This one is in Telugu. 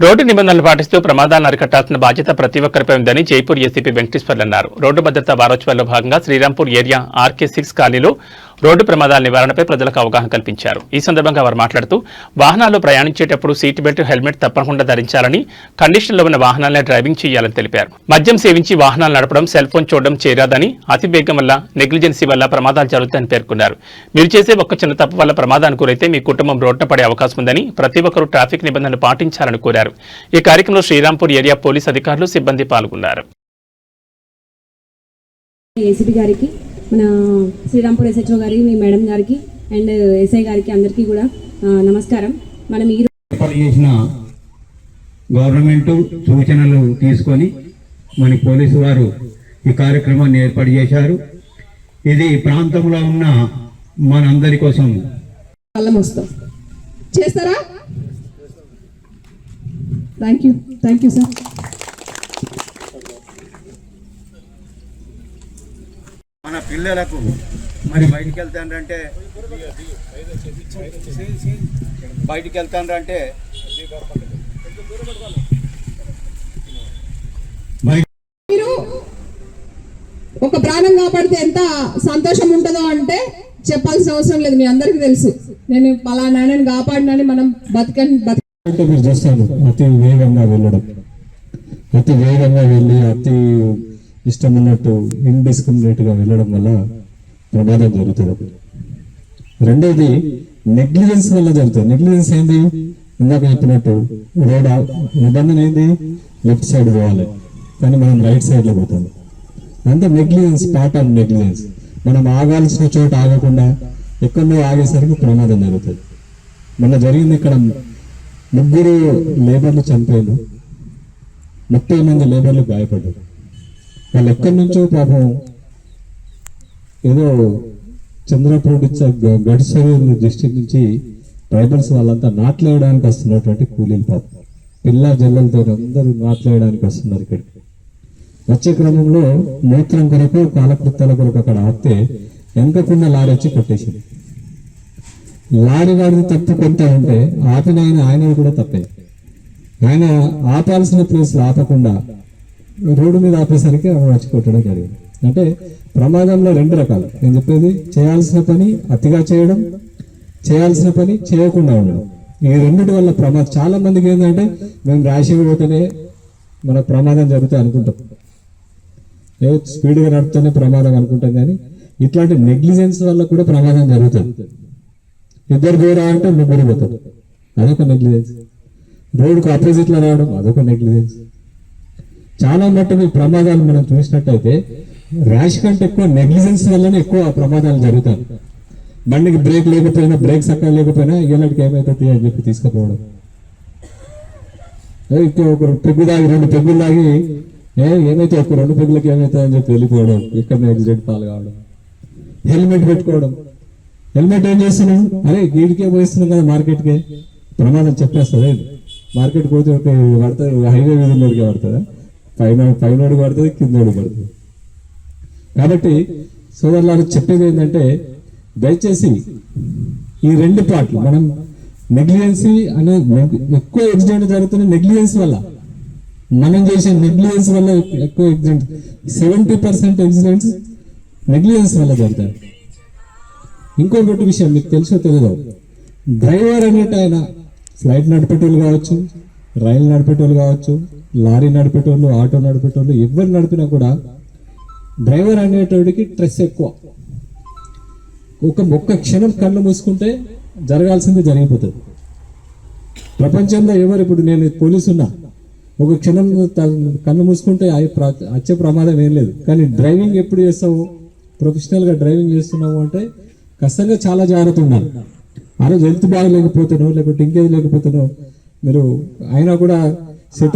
రోడ్డు నిబంధనలు పాటిస్తూ ప్రమాదాలను అరికట్టాల్సిన బాధ్యత ప్రతి ఒక్కరిపై ఉందని జైపూర్ ఏసీపీ వెంకటేశ్వర్లు అన్నారు. రోడ్డు భద్రతా వారోత్సవాల్లో భాగంగా శ్రీరాంపూర్ ఏరియా ఆర్కే6 కాలనీలో రోడ్డు ప్రమాదాల నివారణపై ప్రజలకు అవగాహన కల్పించారు. ఈ సందర్భంగా వారు మాట్లాడుతూ వాహనాల్లో ప్రయాణించేటప్పుడు సీట్ బెల్ట్, హెల్మెట్ తప్పకుండా ధరించాలని, కండిషన్లో ఉన్న వాహనాలనే డ్రైవింగ్ చేయాలని తెలిపారు. మద్యం సేవించి వాహనాలు నడపడం, సెల్ ఫోన్ చూడడం చేయరాదని, అతి వేగం వల్ల, నెగ్లిజెన్సీ వల్ల ప్రమాదాలు జరుగుతాయని పేర్కొన్నారు. మీరు చేసే ఒక్క చిన్న తప్పు వల్ల ప్రమాదానికి గురైతే మీ కుటుంబం రోడ్డున పడే అవకాశం ఉందని, ప్రతి ఒక్కరూ ట్రాఫిక్ నిబంధనలు పాటించాలని కోరారు. ఈ కార్యక్రమంలో శ్రీరాంపూర్ ఏరియా పోలీస్ అధికారులు, సిబ్బంది పాల్గొన్నారు. ఏసీపీ గారికి, మన శ్రీరాంపూర్ ఎస్హెచ్ఓ గారికి, మీ మేడం గారికి అండ్ ఎస్ఐ గారికి అందరికీ కూడా నమస్కారం. మనం ఈ చేసిన గవర్నమెంట్ సూచనలు తీసుకొని మన పోలీసు వారు ఈ కార్యక్రమాన్ని ఏర్పాటు చేశారు. ఇది ప్రాంతంలో ఉన్న మనందరి కోసం చేస్తారా? Thank you sir. మన పిల్లలకు మరి బయటికి వెళ్తానంటే మీరు ఒక ప్రాణం కాపాడితే ఎంత సంతోషం ఉంటుందో అంటే చెప్పాల్సిన అవసరం లేదు, మీ అందరికీ తెలుసు. నేను పలానాని కాపాడినని మనం మీరు చూస్తాను అతి వేగంగా వెళ్ళడం, అతి వేగంగా వెళ్ళి అతి ఇష్టం ఉన్నట్టు ఇండిస్క్రిమినేట్గా వెళ్ళడం వల్ల ప్రమాదం జరుగుతుంది. రెండోది నెగ్లిజెన్స్ వల్ల జరుగుతుంది. నెగ్లిజెన్స్ ఏంది? ఇందాక చెప్పినట్టు రోడ్ నిబంధన ఏంది? లెఫ్ట్ సైడ్ పోవాలి, కానీ మనం రైట్ సైడ్లో పోతాం. అంతే నెగ్లిజెన్స్, పార్ట్ ఆఫ్ నెగ్లిజెన్స్. మనం ఆగాల్సిన చోట ఆగకుండా ఎక్కడో ఆగేసరికి ప్రమాదం జరుగుతుంది. మొన్న జరిగింది ఇక్కడ 3 లేబర్లు చనిపోయారు, 30 మంది లేబర్లు గాయపడ్డారు. వాళ్ళు ఎక్కడి నుంచో పాపం ఏదో చంద్రపూర్ గడిసరి డిస్ట్రిక్ట్ నుంచి ట్రైబల్స్ వాళ్ళంతా నాట్లేయడానికి వస్తున్నటువంటి కూలీలు, పాపం పిల్ల జల్లలతో అందరూ నాట్లేయడానికి వస్తున్నారు. ఇక్కడికి వచ్చే క్రమంలో మూత్రం కొరకు, కాలకృత్యాల కొరకు అక్కడ ఆపితే వెనకకుండా లారీ వచ్చి కొట్టేసింది. లారీ వాడిని తప్పు కొంత ఉంటే ఆపిన ఆయన కూడా తప్పే. ఆయన ఆపాల్సిన ప్లేస్లో ఆపకుండా రోడ్డు మీద ఆపేసరికి వచ్చి కొట్టడం జరిగింది. అంటే ప్రమాదంలో 2 రకాలు. నేను చెప్పేది, చేయాల్సిన పని అతిగా చేయడం, చేయాల్సిన పని చేయకుండా ఉండడం. ఈ రెండిటి వల్ల ప్రమాదం. చాలా మందికి ఏంటంటే మేము ర్యాష్గా పోతేనే మనకు ప్రమాదం జరుగుతాయి అనుకుంటాం, స్పీడ్గా నడుపుతూనే ప్రమాదం అనుకుంటాం. కానీ ఇట్లాంటి నెగ్లిజెన్స్ వల్ల కూడా ప్రమాదం జరుగుతుంది. 2 పోరా అంటే 3 పోతారు, అదొక నెగ్లిజెన్స్. రోడ్డుకు ఆపోజిట్లో రావడం అదొక నెగ్లిజెన్స్. చాలా మట్టుకు ఈ ప్రమాదాలు మనం చూసినట్టయితే ర్యాష్ కంటే ఎక్కువ నెగ్లిజెన్స్ వల్లనే ఎక్కువ ప్రమాదాలు జరుగుతాయి. బండికి బ్రేక్ లేకపోయినా, బ్రేక్ సక్కగా లేకపోయినా ఇళ్ళకి ఏమవుతుంది అని చెప్పి తీసుకుపోవడం. ఒక పెగ్గు దాగి 2 పెగ్గులు దాగి ఏమైతే ఒక 2 పెగ్గులకి ఏమవుతుంది అని చెప్పి వెళ్ళిపోవడం, ఇక్కడ యాక్సిడెంట్ పాలు కావడం. హెల్మెట్ పెట్టుకోవడం. హెల్మెట్ ఏం చేస్తున్నాం? అరే గీడికే పోయిస్తున్నాం కదా మార్కెట్కి, ప్రమాదం చెప్పేస్తుంది. మార్కెట్కి పోతే ఒక పడుతుంది, హైవే మీద ఉన్నోడికి పడుతుందా? పైనోడికి పడుతుంది, కిందోడికి పడుతుంది. కాబట్టి సోదరులారు చెప్పేది ఏంటంటే, దయచేసి ఈ 2 పార్ట్లు మనం నెగ్లిజెన్సీ అనే ఎక్కువ యాక్సిడెంట్ జరుగుతున్న నెగ్లిజెన్స్ వల్ల, మనం చేసే నెగ్లిజెన్స్ వల్ల ఎక్కువ యాక్సిడెంట్. 70% యాక్సిడెంట్స్ నెగ్లిజెన్స్ వల్ల జరుగుతాయి. ఇంకొకటి విషయం మీకు తెలుసో తెలియదు, డ్రైవర్ అనేట ఆయన ఫ్లైట్ నడిపేటోళ్ళు కావచ్చు, రైలు నడిపేటోళ్ళు కావచ్చు, లారీ నడిపేటోళ్ళు, ఆటో నడిపేటోళ్ళు, ఎవరు నడిపినా కూడా డ్రైవర్ అనేటోడికి స్ట్రెస్ ఎక్కువ. ఒక్క క్షణం కళ్ళు మూసుకుంటే జరగాల్సింది జరిగిపోతుంది. ప్రపంచంలో ఎవరు, ఇప్పుడు నేను పోలీసు ఉన్నా, ఒక క్షణం కళ్ళు మూసుకుంటే వచ్చే ప్రమాదం ఏం లేదు. కానీ డ్రైవింగ్ ఎప్పుడు చేస్తావు, ప్రొఫెషనల్గా డ్రైవింగ్ చేస్తున్నావు అంటే ఖచ్చితంగా చాలా జాగ్రత్త ఉండాలి. ఆ రోజు హెల్త్ బాగా లేకపోతేనో, లేకపోతే ఇంకేది లేకపోతేనో మీరు అయినా కూడా సెటిల్